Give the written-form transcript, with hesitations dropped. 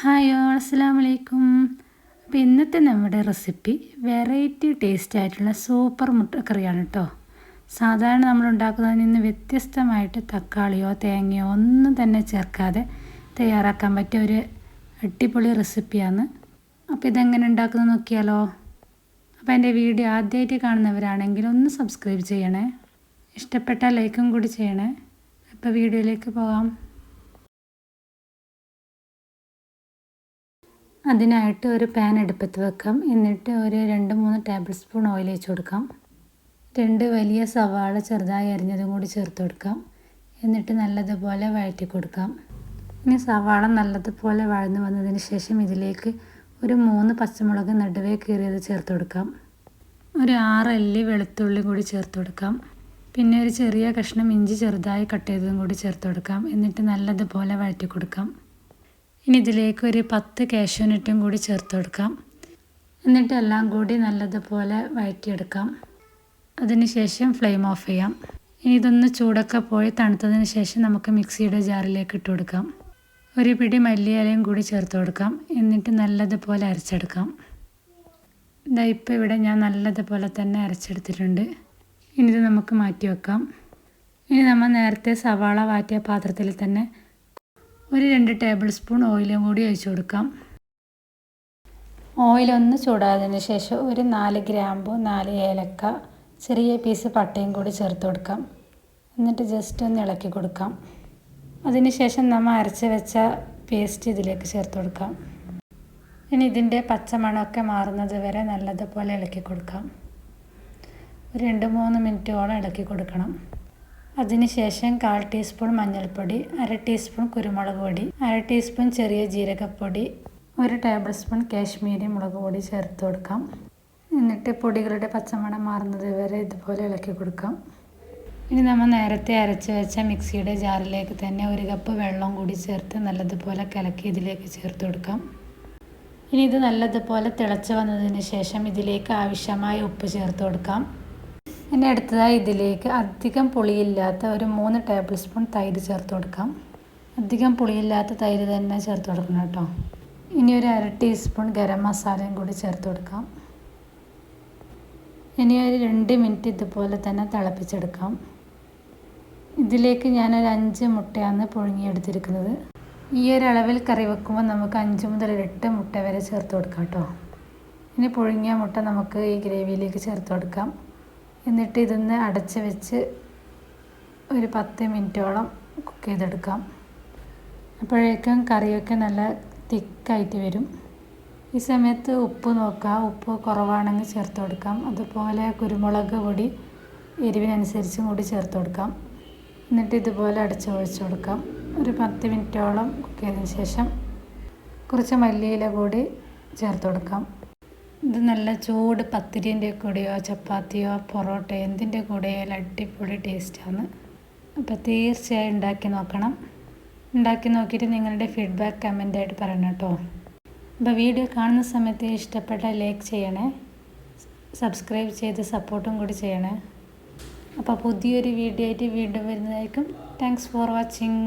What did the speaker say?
Hi all, അസ്സലാമു അലൈക്കും. അപ്പോൾ ഇന്നത്തെ നമ്മുടെ റെസിപ്പി വെറൈറ്റി ടേസ്റ്റ് ആയിട്ടുള്ള സൂപ്പർ മുട്ടക്കറിയാണ് കേട്ടോ. സാധാരണ നമ്മൾ ഉണ്ടാക്കുന്നതിൽ നിന്ന് വ്യത്യസ്തമായിട്ട് തക്കാളിയോ തേങ്ങയോ ഒന്നും തന്നെ ചേർക്കാതെ തയ്യാറാക്കാൻ പറ്റിയ ഒരു അടിപൊളി റെസിപ്പിയാണ്. അപ്പോൾ ഇതെങ്ങനെ ഉണ്ടാക്കുന്നത് നോക്കിയാലോ. അപ്പോൾ എൻ്റെ വീഡിയോ ആദ്യമായിട്ട് കാണുന്നവരാണെങ്കിൽ ഒന്ന് സബ്സ്ക്രൈബ് ചെയ്യണേ, ഇഷ്ടപ്പെട്ടാൽ ലൈക്കും കൂടി ചെയ്യണേ. അപ്പോൾ വീഡിയോയിലേക്ക് പോകാം. അതിനായിട്ട് ഒരു പാൻ അടുപ്പത്ത് വെക്കാം. എന്നിട്ട് ഒരു 2-3 ടേബിൾ സ്പൂൺ ഓയിൽ ഒഴിച്ച് കൊടുക്കാം. 2 വലിയ സവാള ചെറുതായി അരിഞ്ഞതും കൂടി ചേർത്ത് കൊടുക്കാം. എന്നിട്ട് നല്ലതുപോലെ വഴറ്റി കൊടുക്കാം. ഇനി സവാള നല്ലതുപോലെ വഴന്നു വന്നതിന് ശേഷം ഇതിലേക്ക് ഒരു 3 പച്ചമുളക് നടുവേ കീറിയത് ചേർത്ത് കൊടുക്കാം. ഒരു 6 അല്ലി വെളുത്തുള്ളി കൂടി ചേർത്ത് കൊടുക്കാം. പിന്നെ ഒരു ചെറിയ കഷ്ണം ഇഞ്ചി ചെറുതായി കട്ട് ചെയ്തതും കൂടി ചേർത്ത് കൊടുക്കാം. എന്നിട്ട് നല്ലതുപോലെ വഴറ്റി കൊടുക്കാം. ഇനി ഇതിലേക്ക് ഒരു 10 കാഷ്യൂനട്ടും കൂടി ചേർത്ത് കൊടുക്കാം. എന്നിട്ട് എല്ലാം കൂടി നല്ലതുപോലെ വഴറ്റിയെടുക്കാം. അതിനുശേഷം ഫ്ലെയിം ഓഫ് ചെയ്യാം. ഇനി ഇതൊന്ന് ചൂടൊക്കെ പോയി തണുത്തതിന് ശേഷം നമുക്ക് മിക്സിയുടെ ജാറിലേക്ക് ഇട്ട് കൊടുക്കാം. ഒരു പിടി മല്ലിയിലയും കൂടി ചേർത്ത് കൊടുക്കാം. എന്നിട്ട് നല്ലതുപോലെ അരച്ചെടുക്കാം. ഇപ്പോൾ ഇവിടെ ഞാൻ നല്ലതുപോലെ തന്നെ അരച്ചെടുത്തിട്ടുണ്ട്. ഇനി ഇത് നമുക്ക് മാറ്റി വെക്കാം. ഇനി നമ്മൾ നേരത്തെ സവാള വാറ്റിയ പാത്രത്തിൽ തന്നെ ഒരു 2 ടേബിൾ സ്പൂൺ ഓയിലും കൂടി ഒഴിച്ച് കൊടുക്കാം. ഓയിലൊന്ന് ചൂടായതിന് ശേഷം ഒരു 4 ഗ്രാമ്പു 4 ഏലക്ക ചെറിയ പീസ് പട്ടയും കൂടി ചേർത്ത് കൊടുക്കാം. എന്നിട്ട് ജസ്റ്റ് ഒന്ന് ഇളക്കി കൊടുക്കാം. അതിന് ശേഷം നമ്മൾ അരച്ച് വെച്ച പേസ്റ്റ് ഇതിലേക്ക് ചേർത്ത് കൊടുക്കാം. ഇനി ഇതിൻ്റെ പച്ചമണമൊക്കെ മാറുന്നത് വരെ നല്ലതുപോലെ ഇളക്കി കൊടുക്കാം. ഒരു 2-3 മിനിറ്റോളം ഇളക്കി കൊടുക്കണം. അതിനുശേഷം 1/4 ടീസ്പൂൺ മഞ്ഞൾപ്പൊടി, 1/2 ടീസ്പൂൺ കുരുമുളക് പൊടി, 1/2 ടീസ്പൂൺ ചെറിയ ജീരകപ്പൊടി, 1 ടേബിൾ സ്പൂൺ കാശ്മീരി മുളക് പൊടി ചേർത്ത് കൊടുക്കാം. എന്നിട്ട് പൊടികളുടെ പച്ചമണം മാറുന്നത് വരെ ഇതുപോലെ ഇളക്കി കൊടുക്കാം. ഇനി നമ്മൾ നേരത്തെ അരച്ച് വെച്ച മിക്സിയുടെ ജാറിലേക്ക് തന്നെ 1 കപ്പ് വെള്ളം കൂടി ചേർത്ത് നല്ലതുപോലെ കലക്കി ഇതിലേക്ക് ചേർത്ത് കൊടുക്കാം. ഇനി ഇത് നല്ലതുപോലെ തിളച്ച് വന്നതിന് ശേഷം ഇതിലേക്ക് ആവശ്യമായ ഉപ്പ് ചേർത്ത് കൊടുക്കാം. ഇനി അടുത്തതായി ഇതിലേക്ക് അധികം പുളിയില്ലാത്ത ഒരു 3 ടേബിൾ സ്പൂൺ തൈര് ചേർത്ത് കൊടുക്കാം. അധികം പുളിയില്ലാത്ത തൈര് തന്നെ ചേർത്ത് കൊടുക്കണം കേട്ടോ. ഇനി ഒരു 1/2 ടീസ്പൂൺ ഗരം മസാലയും കൂടി ചേർത്ത് കൊടുക്കാം. ഇനി ഒരു 2 മിനിറ്റ് ഇതുപോലെ തന്നെ തിളപ്പിച്ചെടുക്കാം. ഇതിലേക്ക് ഞാനൊരു 5 മുട്ടയാണ് പുഴുങ്ങിയെടുത്തിരിക്കുന്നത്. ഈ ഒരു അളവിൽ കറി വെക്കുമ്പോൾ നമുക്ക് 5 മുതൽ 8 മുട്ട വരെ ചേർത്ത് കൊടുക്കാം കേട്ടോ. ഇനി പുഴുങ്ങിയ മുട്ട നമുക്ക് ഈ ഗ്രേവിയിലേക്ക് ചേർത്ത് കൊടുക്കാം. എന്നിട്ട് ഇതൊന്ന് അടച്ച് വെച്ച് ഒരു 10 മിനിറ്റോളം കുക്ക് ചെയ്തെടുക്കാം. അപ്പോഴേക്കും കറിയൊക്കെ നല്ല തിക്കായിട്ട് വരും. ഈ സമയത്ത് ഉപ്പ് നോക്കുക, ഉപ്പ് കുറവാണെങ്കിൽ ചേർത്ത് കൊടുക്കാം. അതുപോലെ കുരുമുളക് പൊടി എരിവിനനുസരിച്ചും കൂടി ചേർത്ത് കൊടുക്കാം. എന്നിട്ട് ഇതുപോലെ അടച്ച് ഒഴിച്ച് കൊടുക്കാം. ഒരു 10 മിനിറ്റോളം കുക്ക് ചെയ്തതിന് ശേഷം കുറച്ച് മല്ലിയില കൂടി ചേർത്ത് കൊടുക്കാം. ഇത് നല്ല ചൂട് പത്തിരിൻ്റെ കൂടെയോ ചപ്പാത്തിയോ പൊറോട്ട എന്തിൻ്റെ കൂടെയോ അടിപൊളി ടേസ്റ്റാണ്. അപ്പോൾ തീർച്ചയായും ഉണ്ടാക്കി നോക്കണം. ഉണ്ടാക്കി നോക്കിയിട്ട് നിങ്ങളുടെ ഫീഡ്ബാക്ക് കമൻ്റായിട്ട് പറയണം കേട്ടോ. അപ്പോൾ വീഡിയോ കാണുന്ന സമയത്ത് ഇഷ്ടപ്പെട്ടാൽ ലൈക്ക് ചെയ്യണേ, സബ്സ്ക്രൈബ് ചെയ്ത് സപ്പോർട്ടും കൂടി ചെയ്യണേ. അപ്പോൾ പുതിയൊരു വീഡിയോ ആയിട്ട് വീണ്ടും വരുന്നതായിരിക്കും. Thanks for watching.